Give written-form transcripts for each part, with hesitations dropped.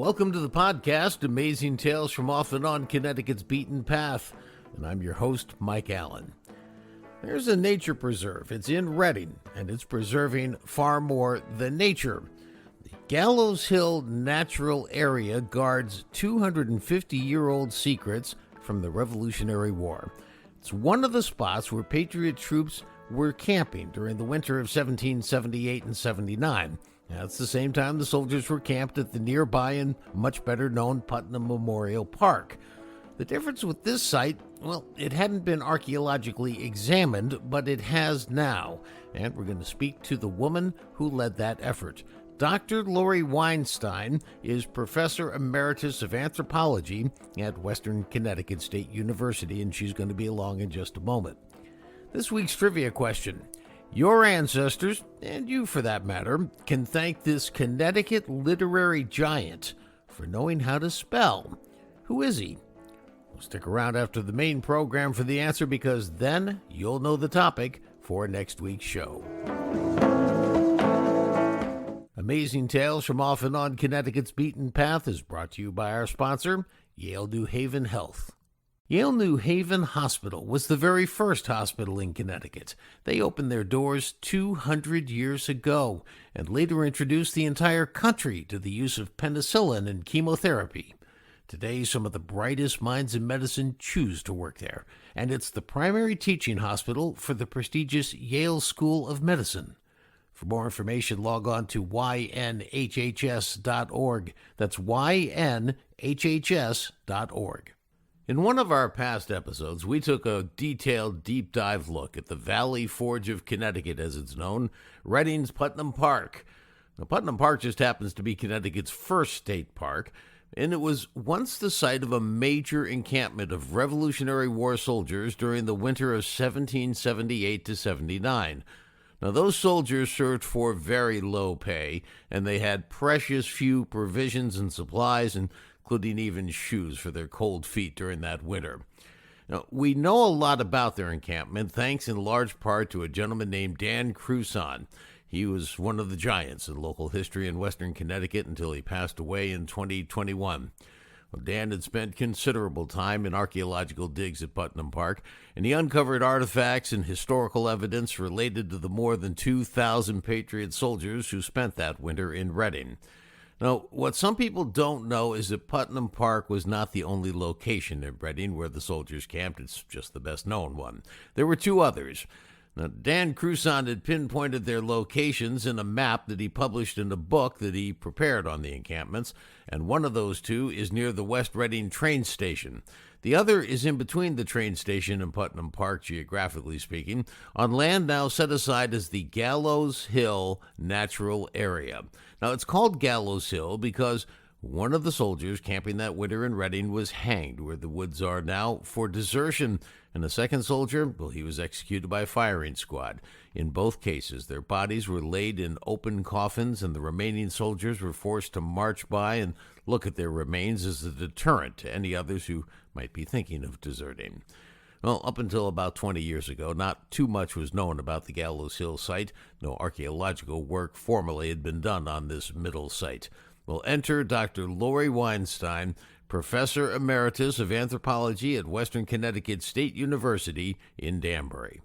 Welcome to the podcast, Amazing Tales from Off and On Connecticut's Beaten Path, and I'm your host, Mike Allen. There's a nature preserve. It's in Reading, and it's preserving far more than nature. The Gallows Hill Natural Area guards 250-year-old secrets from the Revolutionary War. It's one of the spots where Patriot troops were camping during the winter of 1778 and 79. That's the same time the soldiers were camped at the nearby and much better known Putnam Memorial Park. The difference with this site, well, it hadn't been archaeologically examined, but it has now. And we're going to speak to the woman who led that effort. Dr. Laurie Weinstein is Professor Emeritus of Anthropology at Western Connecticut State University, and she's going to be along in just a moment. This week's trivia question. Your ancestors, and you for that matter, can thank this Connecticut literary giant for knowing how to spell. Who is he? Well, stick around after the main program for the answer, because then you'll know the topic for next week's show. Amazing Tales from Off and On Connecticut's Beaten Path is brought to you by our sponsor, Yale New Haven Health. Yale New Haven Hospital was the very first hospital in Connecticut. They opened their doors 200 years ago and later introduced the entire country to the use of penicillin and chemotherapy. Today, some of the brightest minds in medicine choose to work there, and it's the primary teaching hospital for the prestigious Yale School of Medicine. For more information, log on to ynhhs.org. That's ynhhs.org. In one of our past episodes, we took a detailed, deep dive look at the Valley Forge of Connecticut, as it's known, Reading's Putnam Park. Now, Putnam Park just happens to be Connecticut's first state park, and it was once the site of a major encampment of Revolutionary War soldiers during the winter of 1778 to 79. Now, those soldiers served for very low pay, and they had precious few provisions and supplies, including even shoes for their cold feet during that winter. Now, we know a lot about their encampment thanks in large part to a gentleman named Dan Cruson. He was one of the giants in local history in Western Connecticut until he passed away in 2021. Well, Dan had spent considerable time in archaeological digs at Putnam Park, and he uncovered artifacts and historical evidence related to the more than 2,000 Patriot soldiers who spent that winter in Reading. Now, what some people don't know is that Putnam Park was not the only location in Reading where the soldiers camped. It's just the best known one. There were two others. Now, Dan Cruson had pinpointed their locations in a map that he published in a book that he prepared on the encampments, and one of those two is near the West Reading train station. The other is in between the train station and Putnam Park, geographically speaking, on land now set aside as the Gallows Hill Natural Area. Now, it's called Gallows Hill because one of the soldiers camping that winter in Reading was hanged where the woods are now for desertion, and the second soldier, well, he was executed by a firing squad. In both cases, their bodies were laid in open coffins, and the remaining soldiers were forced to march by and look at their remains as a deterrent to any others who might be thinking of deserting. Well, up until about 20 years ago, not too much was known about the Gallows Hill site. No archaeological work formally had been done on this middle site. Well, enter Dr. Laurie Weinstein, Professor Emeritus of Anthropology at Western Connecticut State University in Danbury.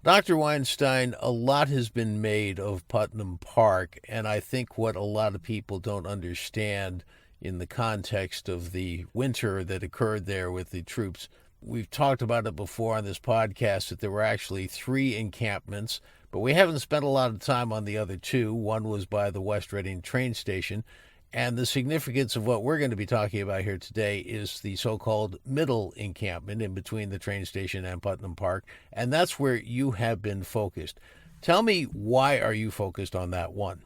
Dr. Weinstein, a lot has been made of Putnam Park, and I think what a lot of people don't understand in the context of the winter that occurred there with the troops. We've talked about it before on this podcast that there were actually 3 encampments, but we haven't spent a lot of time on the other 2. One was by the West Reading train station, and the significance of what we're going to be talking about here today is the so-called middle encampment in between the train station and Putnam Park, and that's where you have been focused. Tell me, why are you focused on that one?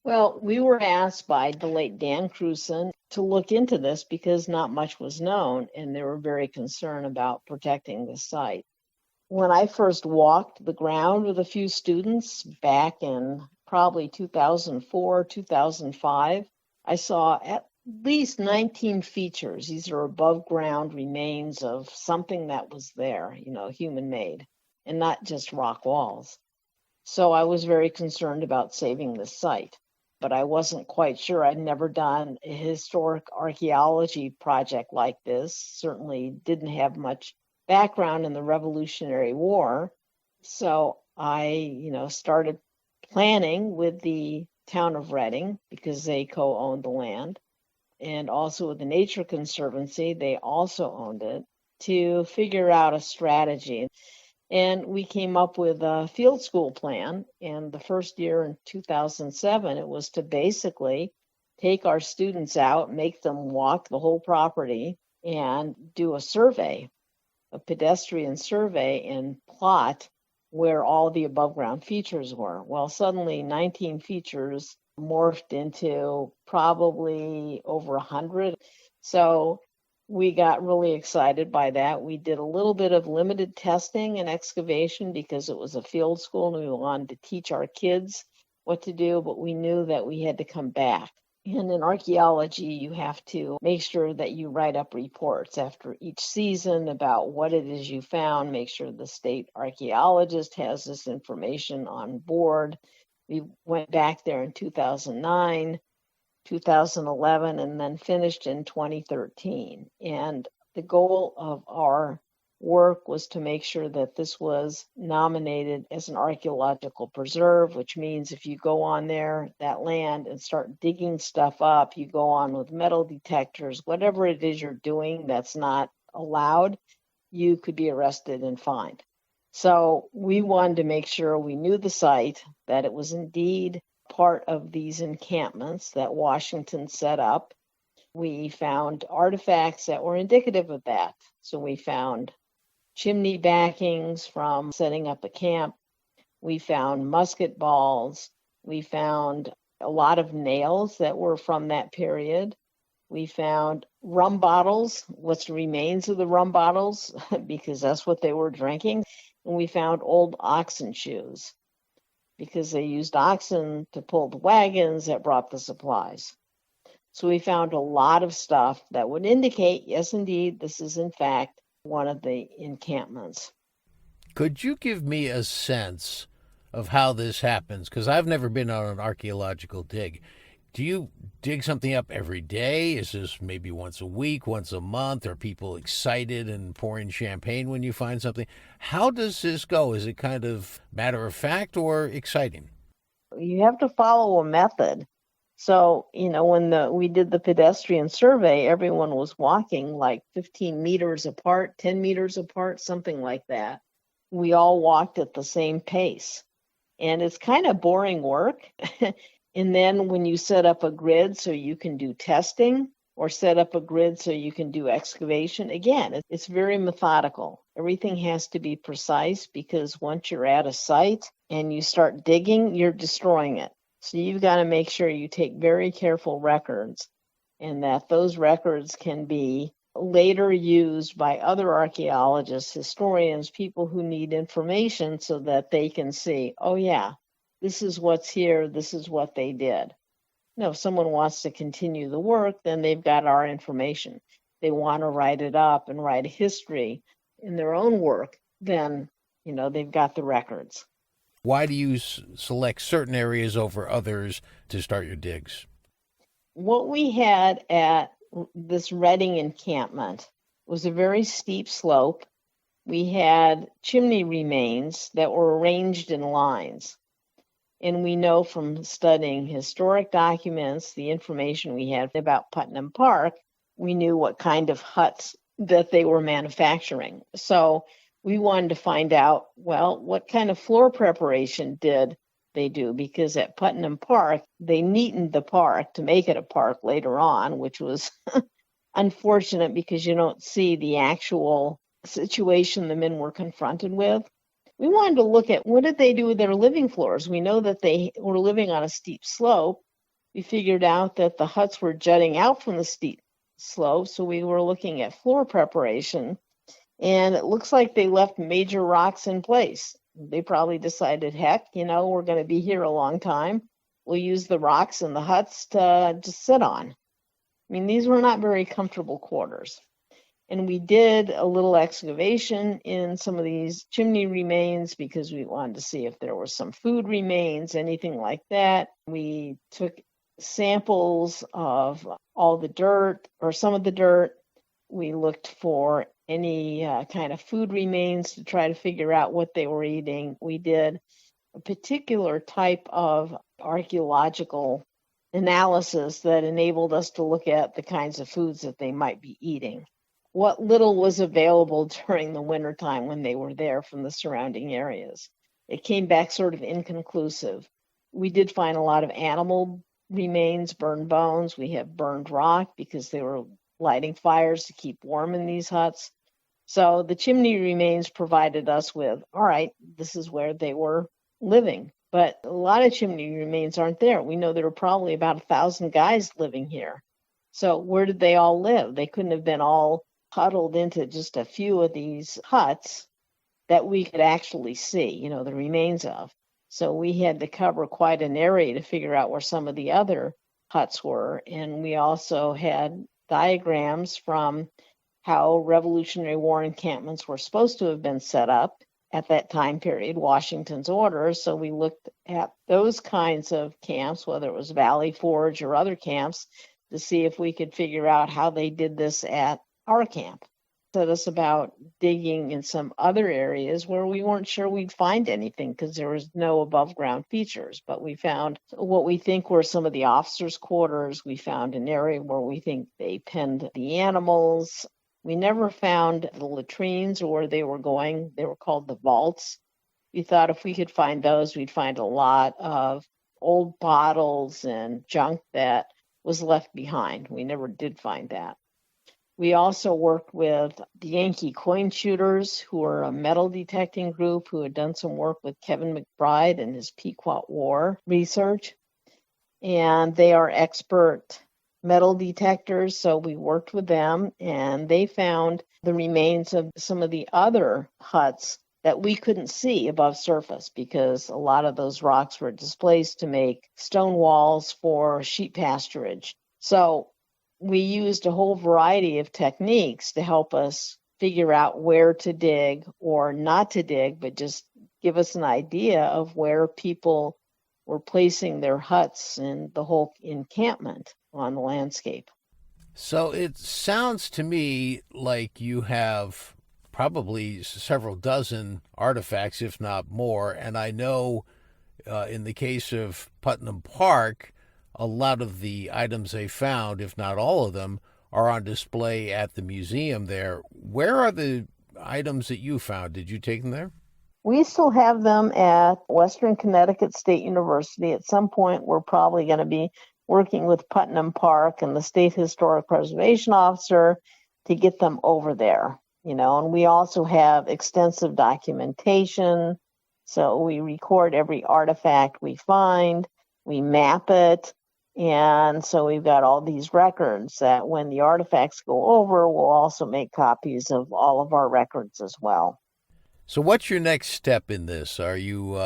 Well, we were asked by the late Dan Cruson to look into this because not much was known, and they were very concerned about protecting the site. When I first walked the ground with a few students back in probably 2004, 2005, I saw at least 19 features. These are above ground remains of something that was there, human made, and not just rock walls. So I was very concerned about saving this site. but I wasn't quite sure. I'd never done a historic archaeology project like this. Certainly didn't have much background in the Revolutionary War. So I, started planning with the town of Reading because they co-owned the land, and also with the Nature Conservancy, they also owned it, to figure out a strategy. And we came up with a field school plan. And the first year in 2007, it was to basically take our students out, make them walk the whole property, and do a survey, a pedestrian survey, and plot where all the above ground features were. Well, suddenly 19 features morphed into probably over 100. So we got really excited by that. We did a little bit of limited testing and excavation because it was a field school and we wanted to teach our kids what to do, but we knew that we had to come back. And in archaeology, you have to make sure that you write up reports after each season about what it is you found, make sure the state archaeologist has this information on board. We went back there in 2009, 2011, and then finished in 2013. And the goal of our work was to make sure that this was nominated as an archaeological preserve, which means if you go on there, that land, and start digging stuff up, you go on with metal detectors, whatever it is you're doing that's not allowed, you could be arrested and fined. So we wanted to make sure we knew the site, that it was indeed part of these encampments that Washington set up. We found artifacts that were indicative of that. So we found chimney backings from setting up a camp. We found musket balls. We found a lot of nails that were from that period. We found rum bottles, what's remains of the rum bottles, because that's what they were drinking. And we found old oxen shoes because they used oxen to pull the wagons that brought the supplies. So we found a lot of stuff that would indicate, yes, indeed, this is in fact one of the encampments. Could you give me a sense of how this happens? Because I've never been on an archaeological dig. Do you dig something up every day? Is this maybe once a week, once a month? Are people excited and pouring champagne when you find something? How does this go? Is it kind of matter of fact or exciting? You have to follow a method. So, when we did the pedestrian survey, everyone was walking like 15 meters apart, 10 meters apart, something like that. We all walked at the same pace. And it's kind of boring work. And then when you set up a grid so you can do testing, or set up a grid so you can do excavation, again, it's very methodical. Everything has to be precise because once you're at a site and you start digging, you're destroying it. So you've got to make sure you take very careful records, and that those records can be later used by other archaeologists, historians, people who need information so that they can see, oh yeah, this is what's here, this is what they did. Now, if someone wants to continue the work, then they've got our information. They want to write it up and write a history in their own work, then, they've got the records. Why do you select certain areas over others to start your digs? What we had at this Reading encampment was a very steep slope. We had chimney remains that were arranged in lines. And we know from studying historic documents, the information we had about Putnam Park, we knew what kind of huts that they were manufacturing. So we wanted to find out, well, what kind of floor preparation did they do? Because at Putnam Park, they neatened the park to make it a park later on, which was unfortunate because you don't see the actual situation the men were confronted with. We wanted to look at what did they do with their living floors. We know that they were living on a steep slope. We figured out that the huts were jutting out from the steep slope, so we were looking at floor preparation. And it looks like they left major rocks in place. They probably decided, heck, we're going to be here a long time. We'll use the rocks in the huts to just sit on. I mean, these were not very comfortable quarters. And we did a little excavation in some of these chimney remains because we wanted to see if there were some food remains, anything like that. We took samples of all the dirt or some of the dirt. We looked for any kind of food remains to try to figure out what they were eating. We did a particular type of archaeological analysis that enabled us to look at the kinds of foods that they might be eating. What little was available during the wintertime when they were there from the surrounding areas. It came back sort of inconclusive. We did find a lot of animal remains, burned bones. We have burned rock because they were lighting fires to keep warm in these huts. So the chimney remains provided us with, all right, this is where they were living. But a lot of chimney remains aren't there. We know there were probably about 1,000 guys living here. So where did they all live? They couldn't have been all huddled into just a few of these huts that we could actually see, the remains of. So we had to cover quite an area to figure out where some of the other huts were. And we also had diagrams from how Revolutionary War encampments were supposed to have been set up at that time period, Washington's orders. So we looked at those kinds of camps, whether it was Valley Forge or other camps, to see if we could figure out how they did this at our camp. Set us about digging in some other areas where we weren't sure we'd find anything because there was no above ground features. But we found what we think were some of the officers' quarters. We found an area where we think they penned the animals. We never found the latrines or where they were going. They were called the vaults. We thought if we could find those, we'd find a lot of old bottles and junk that was left behind. We never did find that. We also worked with the Yankee coin shooters, who are a metal detecting group who had done some work with Kevin McBride and his Pequot War research. And they are expert metal detectors, so we worked with them, and they found the remains of some of the other huts that we couldn't see above surface because a lot of those rocks were displaced to make stone walls for sheep pasturage. So we used a whole variety of techniques to help us figure out where to dig or not to dig, but just give us an idea of where people were placing their huts and the whole encampment on the landscape. So it sounds to me like you have probably several dozen artifacts, if not more. And I know in the case of Putnam Park, a lot of the items they found, if not all of them, are on display at the museum there. Where are the items that you found? Did you take them there? We still have them at Western Connecticut State University. At some point, we're probably going to be working with Putnam Park and the State Historic Preservation Officer to get them over there, and we also have extensive documentation. So we record every artifact we find, we map it. And so we've got all these records that when the artifacts go over, we'll also make copies of all of our records as well. So what's your next step in this? Are you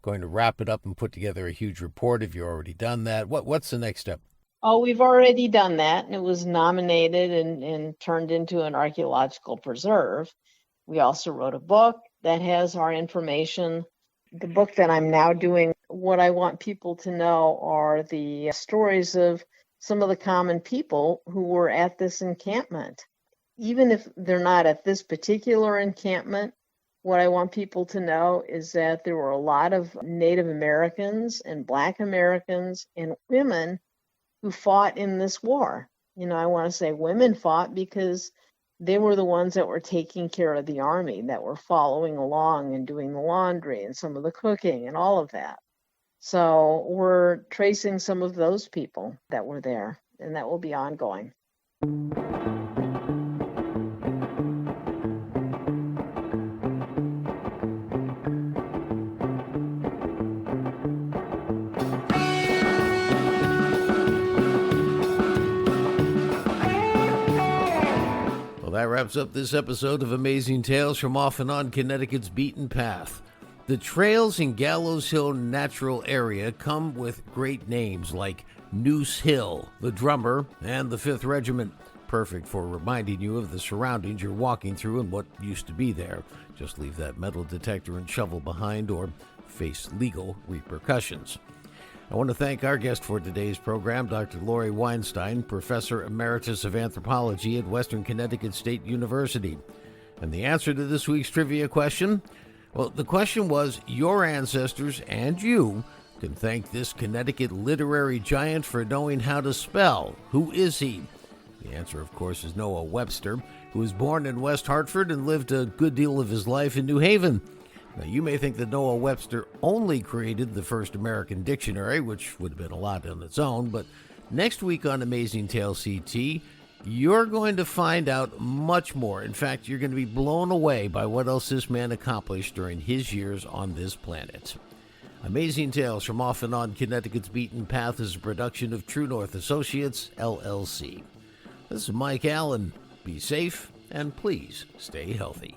going to wrap it up and put together a huge report? Have you already done that? What's the next step? Oh, we've already done that, and it was nominated and turned into an archaeological preserve. We also wrote a book that has our information. The book that I'm now doing, what I want people to know are the stories of some of the common people who were at this encampment. Even if they're not at this particular encampment, what I want people to know is that there were a lot of Native Americans and Black Americans and women who fought in this war. I want to say women fought because they were the ones that were taking care of the army, that were following along and doing the laundry and some of the cooking and all of that. So we're tracing some of those people that were there, and that will be ongoing. That wraps up this episode of Amazing Tales from Off and On Connecticut's Beaten Path. The trails in Gallows Hill Natural Area come with great names like Noose Hill, the Drummer, and the 5th Regiment. Perfect for reminding you of the surroundings you're walking through and what used to be there. Just leave that metal detector and shovel behind or face legal repercussions. I want to thank our guest for today's program, Dr. Laurie Weinstein, Professor Emeritus of Anthropology at Western Connecticut State University. And the answer to this week's trivia question? Well, the question was, your ancestors and you can thank this Connecticut literary giant for knowing how to spell. Who is he? The answer, of course, is Noah Webster, who was born in West Hartford and lived a good deal of his life in New Haven. Now, you may think that Noah Webster only created the first American dictionary, which would have been a lot on its own, but next week on Amazing Tale CT, you're going to find out much more. In fact, you're going to be blown away by what else this man accomplished during his years on this planet. Amazing Tales from Off and On Connecticut's Beaten Path is a production of True North Associates, LLC. This is Mike Allen. Be safe, and please stay healthy.